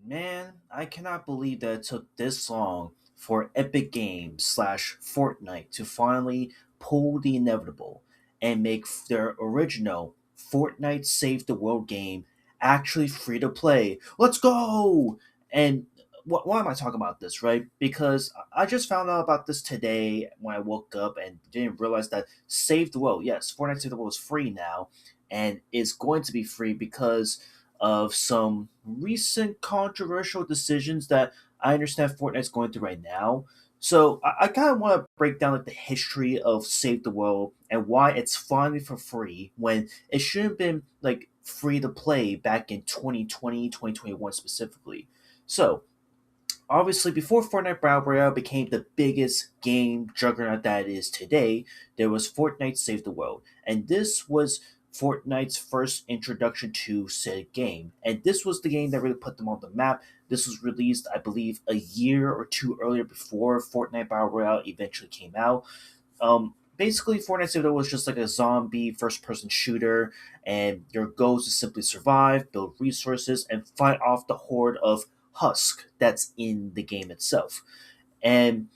Man, I cannot believe that it took this long for Epic Games slash Fortnite to finally pull the inevitable and make their original Fortnite Save the World game actually free to play. Let's go! And why am I talking about this, right? Because I just found out about this today when I woke up and didn't realize that Save the World, yes, Fortnite Save the World is free now and is going to be free because of some recent controversial decisions that I understand Fortnite's going through right now. So I kind of want to break down like the history of Save the World and why it's finally for free when it should have been like free to play back in 2020, 2021 specifically. So obviously, before Fortnite Battle Royale became the biggest game juggernaut that it is today, there was Fortnite Save the World. And this was Fortnite's first introduction to said game. And this was the game that really put them on the map. This was released, I believe, a year or two earlier before Fortnite Battle Royale eventually came out. Basically, Fortnite Citadel was just like a zombie first-person shooter, and your goal is to simply survive, build resources, and fight off the horde of husk that's in the game itself. And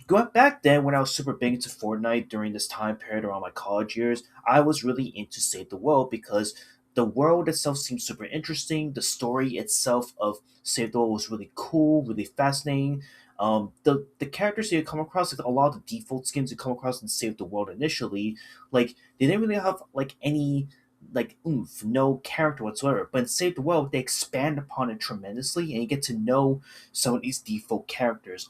going back then, when I was super big into Fortnite during this time period around my college years, I was really into Save the World because the world itself seemed super interesting. The story itself of Save the World was really cool, really fascinating. The characters you come across, like a lot of the default skins you come across in Save the World initially, like they didn't really have like any like oomph, no character whatsoever. But in Save the World, they expand upon it tremendously, and you get to know some of these default characters.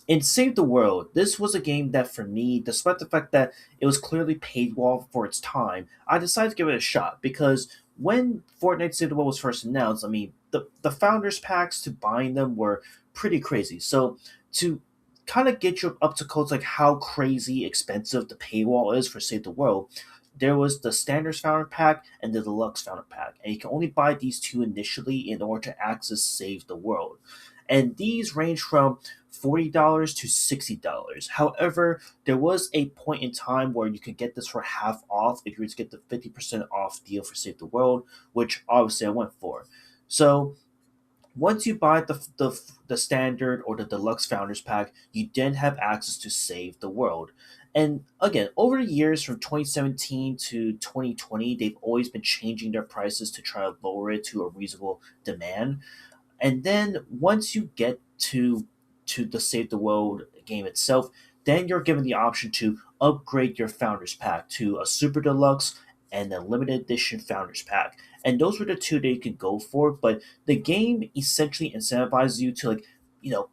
In Save the World, this was a game that for me, despite the fact that it was clearly paywall for its time, I decided to give it a shot because when Fortnite Save the World was first announced, I mean, the founders packs to buying them were pretty crazy. So to kind of get you up to codes like how crazy expensive the paywall is for Save the World, there was the standard founder pack and the deluxe founder pack, and you can only buy these two initially in order to access Save the World. And these range from $40 to $60. However, there was a point in time where you could get this for half off if you were to get the 50% off deal for Save the World, which obviously I went for. So once you buy the standard or the deluxe founders pack, you then have access to Save the World. And again, over the years from 2017 to 2020, they've always been changing their prices to try to lower it to a reasonable demand. And then once you get to the Save the World game itself, then you're given the option to upgrade your Founders Pack to a Super Deluxe and a limited edition Founders Pack. And those were the two that you could go for, but the game essentially incentivizes you to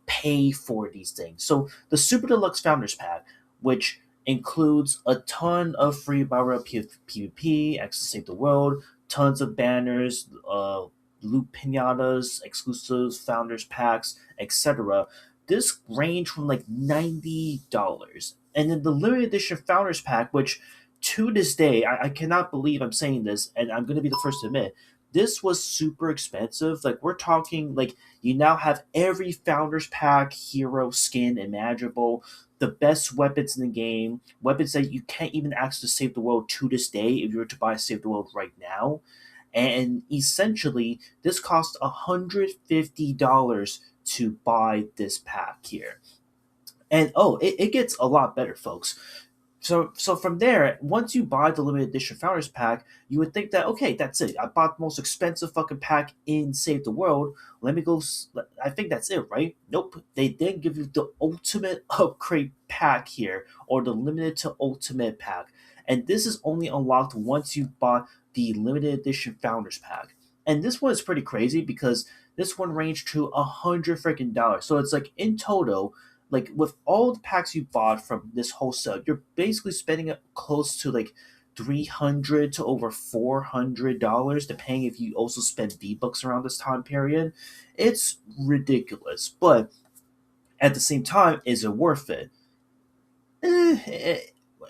pay for these things. So the Super Deluxe Founders Pack, which includes a ton of free Battle Royale PvP, access to Save the World, tons of banners, loot pinatas, exclusives, founders packs, etc. This range from like $90. And then the limited edition founders pack, which to this day, I cannot believe I'm saying this, and I'm gonna be the first to admit, this was super expensive. Like we're talking like you now have every founders pack hero skin imaginable, the best weapons in the game, weapons that you can't even access to Save the World to this day if you were to buy Save the World right now. And essentially, this costs $150 to buy this pack here. And oh, it gets a lot better, folks. So from there, once you buy the limited edition founders pack, you would think that okay, that's it. I bought the most expensive fucking pack in Save the World. Let me go. I think that's it, right? Nope. They then give you the ultimate upgrade pack here, or the limited to ultimate pack, and this is only unlocked once you bought the limited edition founders pack. And this one is pretty crazy because this one ranged to $100 freaking. So it's like in total, like with all the packs you bought from this whole set, you're basically spending close to like 300 to over $400, depending if you also spend V Bucks around this time period. It's ridiculous, but at the same time, is it worth it? Eh,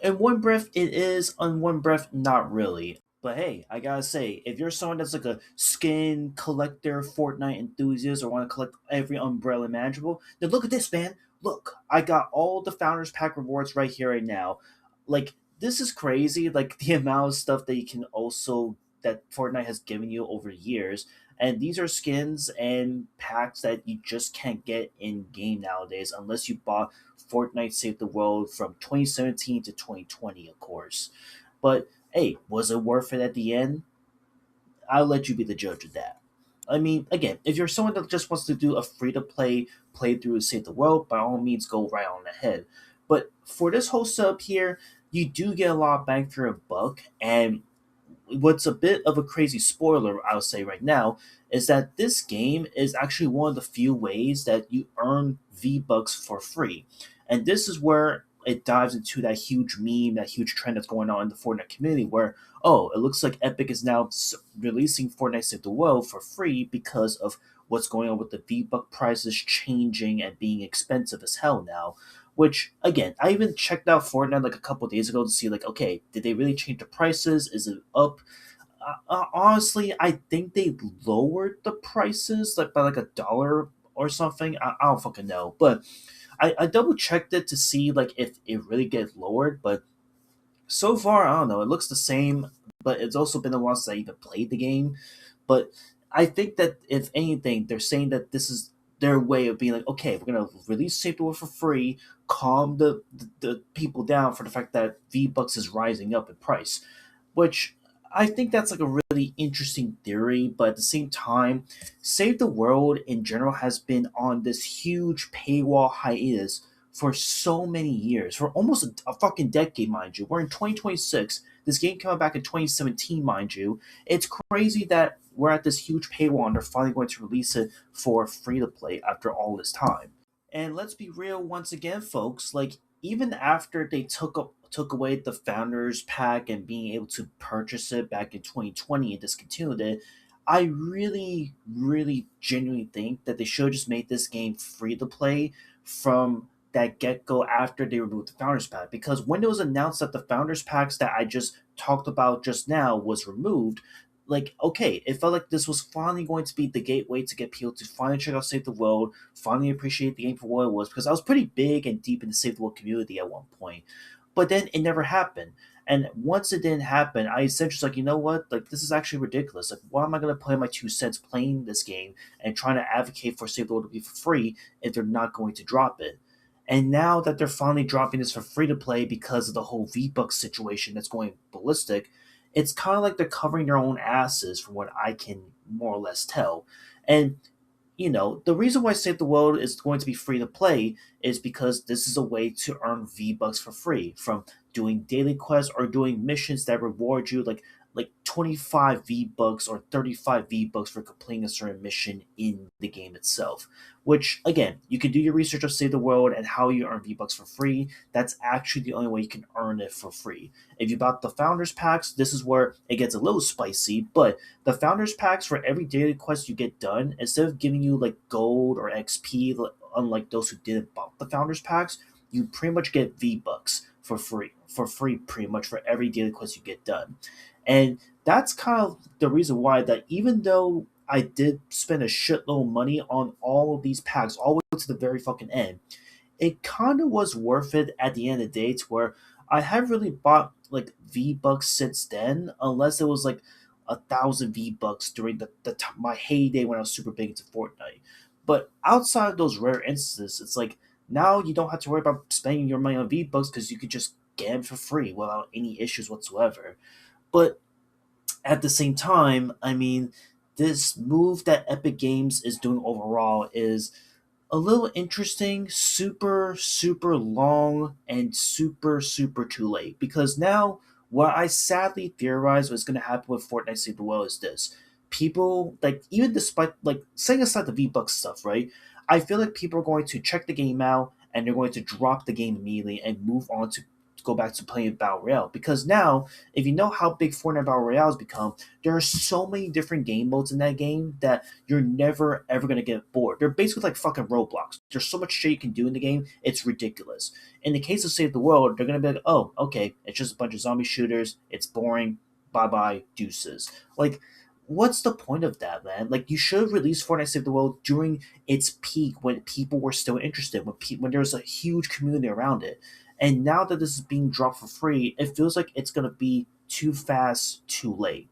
in one breath, it is. On one breath, not really. But hey, I gotta say, if you're someone that's like a skin collector, Fortnite enthusiast, or want to collect every umbrella imaginable, then look at this, man. Look, I got all the Founders Pack rewards right here, right now. Like, this is crazy. Like, the amount of stuff that you can also, that Fortnite has given you over years. And these are skins and packs that you just can't get in game nowadays unless you bought Fortnite Save the World from 2017 to 2020, of course. But hey, was it worth it at the end? I'll let you be the judge of that. I mean, again, if you're someone that just wants to do a free to play playthrough of Save the World, by all means, go right on ahead. But for this whole setup here, you do get a lot of bang for your buck, and what's a bit of a crazy spoiler, I'll say right now, is that this game is actually one of the few ways that you earn V Bucks for free. And this is where it dives into that huge meme, that huge trend that's going on in the Fortnite community where, oh, it looks like Epic is now releasing Fortnite Save the World for free because of what's going on with the V Buck prices changing and being expensive as hell now. Which again, I even checked out Fortnite like a couple days ago to see like, okay, did they really change the prices? Is it up? Honestly, I think they lowered the prices like by like $1 or something. I don't fucking know, but I double checked it to see like if it really get lowered. But so far, I don't know. It looks the same, but it's also been a while since I even played the game. But I think that if anything, they're saying that this is their way of being like, okay, we're gonna release Save the World for free, calm the people down for the fact that V Bucks is rising up in price, which I think that's like a really interesting theory. But at the same time, Save the World in general has been on this huge paywall hiatus for so many years, for almost a fucking decade, mind you. We're in 2026. This game came out back in 2017, mind you. It's crazy that we're at this huge paywall and they're finally going to release it for free to play after all this time. And let's be real once again, folks. Like even after they took away the founders pack and being able to purchase it back in 2020 and discontinued it, I really, really genuinely think that they should have just made this game free to play from that get go after they removed the founders pack. Because when it was announced that the founders packs that I just talked about just now was removed, like okay, it felt like this was finally going to be the gateway to get people to finally check out Save the World, finally appreciate the game for what it was. Because I was pretty big and deep in the Save the World community at one point, but then it never happened. And once it didn't happen, I essentially was like, you know what? Like, this is actually ridiculous. Like, why am I going to play my 2 cents playing this game and trying to advocate for Save the World to be for free if they're not going to drop it? And now that they're finally dropping this for free to play because of the whole V-Bucks situation that's going ballistic, it's kind of like they're covering their own asses from what I can more or less tell. And the reason why Save the World is going to be free to play is because this is a way to earn V Bucks for free from doing daily quests or doing missions that reward you like 25 V Bucks or 35 V Bucks for completing a certain mission in the game itself. Which again, you can do your research of Save the World and how you earn V Bucks for free. That's actually the only way you can earn it for free. If you bought the Founders Packs, this is where it gets a little spicy, but the Founders Packs for every daily quest you get done, instead of giving you like gold or XP, unlike those who didn't buy the Founders Packs, you pretty much get V Bucks for free pretty much for every daily quest you get done. And that's kind of the reason why that even though I did spend a shitload of money on all of these packs all the way to the very fucking end, it kind of was worth it at the end of the day to where I haven't really bought like V Bucks since then, unless it was like 1,000 V Bucks during my heyday when I was super big into Fortnite. But outside of those rare instances, it's like now you don't have to worry about spending your money on V Bucks because you could just get them for free without any issues whatsoever. But at the same time, I mean, this move that Epic Games is doing overall is a little interesting, super, super long, and super, super too late. Because now, what I sadly theorize was going to happen with Fortnite Save the World is this. People, like, even despite, like, setting aside the V-Bucks stuff, right? I feel like people are going to check the game out and they're going to drop the game immediately and move on to go back to playing Battle Royale. Because now, if you know how big Fortnite Battle Royale has become, there are so many different game modes in that game that you're never ever gonna get bored. They're basically like fucking Roblox. There's so much shit you can do in the game, it's ridiculous. In the case of Save the World, they're gonna be like, oh, okay, it's just a bunch of zombie shooters, it's boring, bye bye, deuces. Like, what's the point of that, man? Like, you should have released Fortnite Save the World during its peak when people were still interested, when there was a huge community around it. And now that this is being dropped for free, it feels like it's gonna be too fast, too late.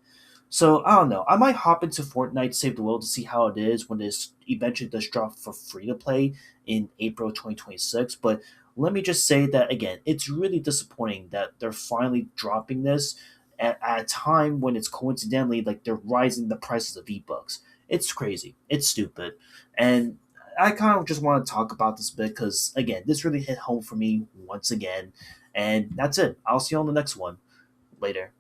So I don't know. I might hop into Fortnite Save the World to see how it is when this eventually does drop for free to play in April 2026. But let me just say that again, it's really disappointing that they're finally dropping this at a time when it's coincidentally like they're rising the prices of ebooks. It's crazy. It's stupid. And I kind of just want to talk about this a bit because again, this really hit home for me once again. And that's it. I'll see you on the next one later.